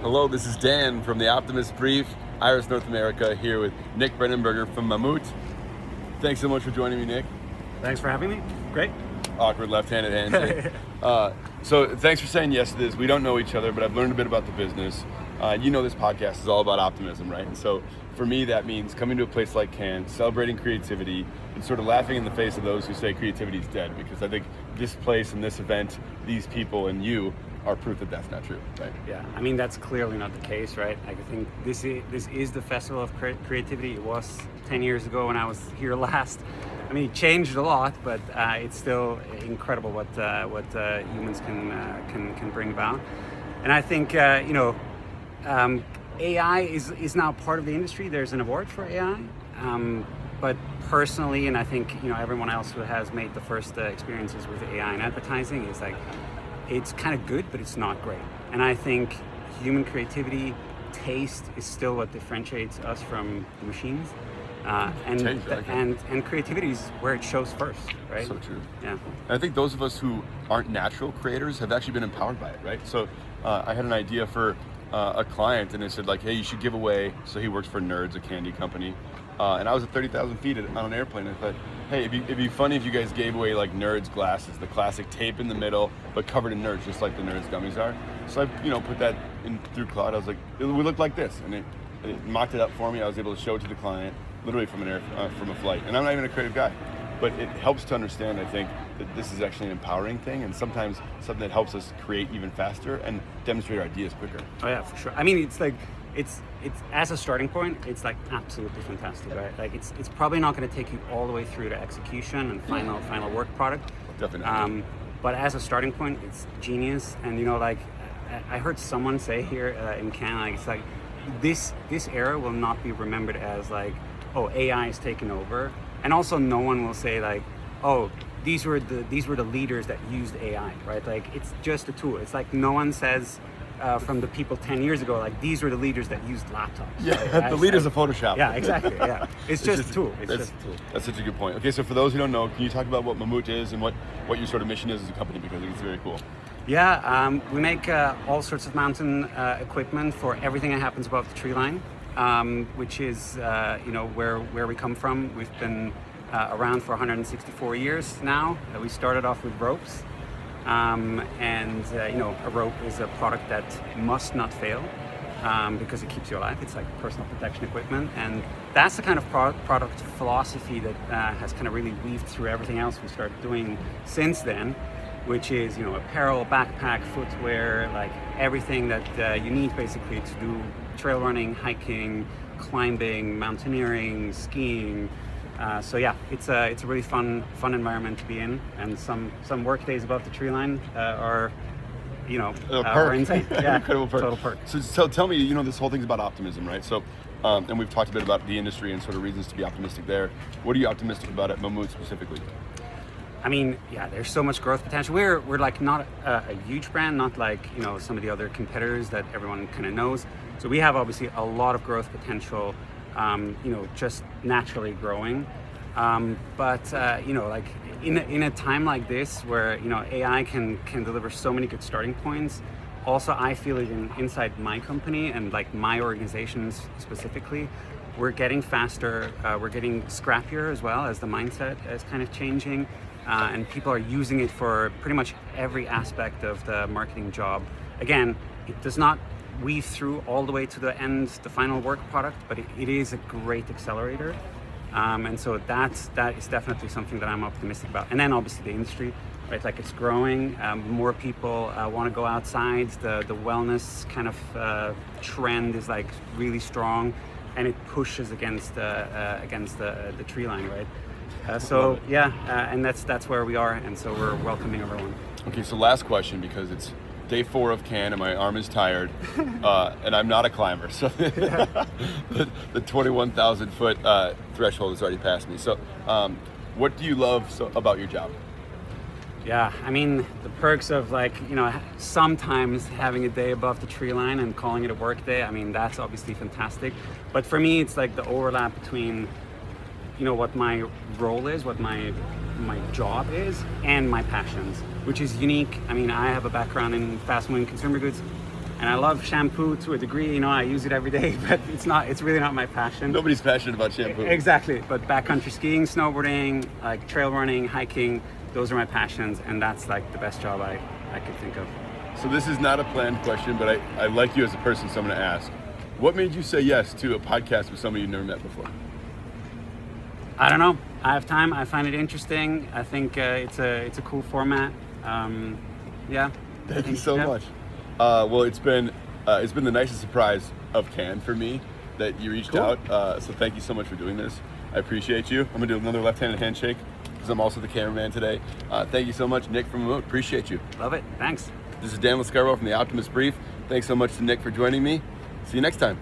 Hello, this is Dan from the Optimist Brief, Iris North America, here with Nic Brandenberger from Mammut. Thanks so much for joining me, Nic. Thanks for having me. Great. Awkward left-handed handshake. So thanks for saying yes to this. We don't know each other, but I've learned a bit about the business. You know this podcast is all about optimism, right? And so for me, that means coming to a place like Cannes, celebrating creativity, and sort of laughing in the face of those who say creativity is dead, because I think this place and this event, these people and you are proof that that's not true, right? Yeah, I mean, that's clearly not the case, right? Like, I think this is the festival of creativity. It was 10 years ago when I was here last. I mean, it changed a lot, but it's still incredible what humans can bring about. And I think AI is now part of the industry. There's an award for AI, but personally, and I think everyone else who has made the first experiences with AI in advertising is like, it's kind of good, but it's not great. And I think human creativity, taste is still what differentiates us from the machines. And creativity is where it shows first, right? So true. Yeah. And I think those of us who aren't natural creators have actually been empowered by it, right? So I had an idea for a client, and it said like, hey, you should give away. So he works for Nerds, a candy company, and I was at 30,000 feet on an airplane. And I thought, hey, it'd be funny if you guys gave away like Nerds glasses, the classic tape in the middle, but covered in Nerds, just like the Nerds gummies are. So I, put that in through Cloud. I was like, it would look like this, and it mocked it up for me. I was able to show it to the client, literally from a flight. And I'm not even a creative guy, but it helps to understand, I think, that this is actually an empowering thing, and sometimes something that helps us create even faster and demonstrate our ideas quicker. Oh yeah, for sure. I mean, it's like, it's as a starting point, it's like absolutely fantastic, right? Like it's probably not going to take you all the way through to execution and final work product. Definitely. But as a starting point, it's genius. And like I heard someone say here in Canada, like, it's like this era will not be remembered as like, oh, AI is taking over, and also no one will say like, oh, these were the leaders that used AI, right? Like, it's just a tool. It's like no one says from the people 10 years ago, like, these were the leaders that used laptops. Yeah, right? The leaders of Photoshop. Yeah, exactly. Yeah, it's just a tool. It's just a tool. That's such a good point. Okay, so for those who don't know, can you talk about what Mammut is and what your sort of mission is as a company, because I think it's very cool. Yeah, we make all sorts of mountain equipment for everything that happens above the tree line, which is where we come from. We've been around for 164 years now. We started off with ropes, and a rope is a product that must not fail because it keeps you alive. It's like personal protection equipment, and that's the kind of product philosophy that has kind of really weaved through everything else we started doing since then, which is apparel, backpack, footwear, like everything that you need basically to do trail running, hiking, climbing, mountaineering, skiing. So yeah, it's a really fun environment to be in, and some work days above the tree line are insane. Yeah, incredible perk. Total perk. So tell me, this whole thing's about optimism, right? So, and we've talked a bit about the industry and sort of reasons to be optimistic there. What are you optimistic about at Mammut specifically? I mean, yeah, there's so much growth potential. We're like not a huge brand, not like some of the other competitors that everyone kind of knows. So we have obviously a lot of growth potential, just naturally growing. But like in a time like this where AI can deliver so many good starting points. Also, I feel it inside my company and like my organizations specifically. We're getting faster. We're getting scrappier as well, as the mindset is kind of changing. And people are using it for pretty much every aspect of the marketing job. Again, it does not weave through all the way to the end, the final work product, but it is a great accelerator. And so that is definitely something that I'm optimistic about. And then obviously the industry, right? Like, it's growing. More people want to go outside. The wellness kind of trend is like really strong, and it pushes against the tree line, right? And that's where we are, and so we're welcoming everyone. Okay, so last question, because it's day 4 of Cannes and my arm is tired, and I'm not a climber, so the 21,000 foot threshold has already passed me. So what do you love about your job? Yeah, I mean, the perks of sometimes having a day above the tree line and calling it a work day, I mean, that's obviously fantastic. But for me, it's like the overlap between what my role is, what my job is, and my passions, which is unique. I mean, I have a background in fast-moving consumer goods. And I love shampoo to a degree. You know, I use it every day, but it's really not my passion. Nobody's passionate about shampoo. Exactly. But backcountry skiing, snowboarding, like trail running, hiking, those are my passions, and that's like the best job I could think of. So this is not a planned question, but I like you as a person, so I'm going to ask. What made you say yes to a podcast with somebody you've never met before? I don't know. I have time. I find it interesting. I think it's a cool format. Yeah. Thank you so much. Well, it's been the nicest surprise of Cannes for me that you reached out. So thank you so much for doing this. I appreciate you. I'm gonna do another left-handed handshake because I'm also the cameraman today. Thank you so much, Nic from Mammut. Appreciate you. Love it. Thanks. This is Dan Lascaro from the Optimist Brief. Thanks so much to Nic for joining me. See you next time.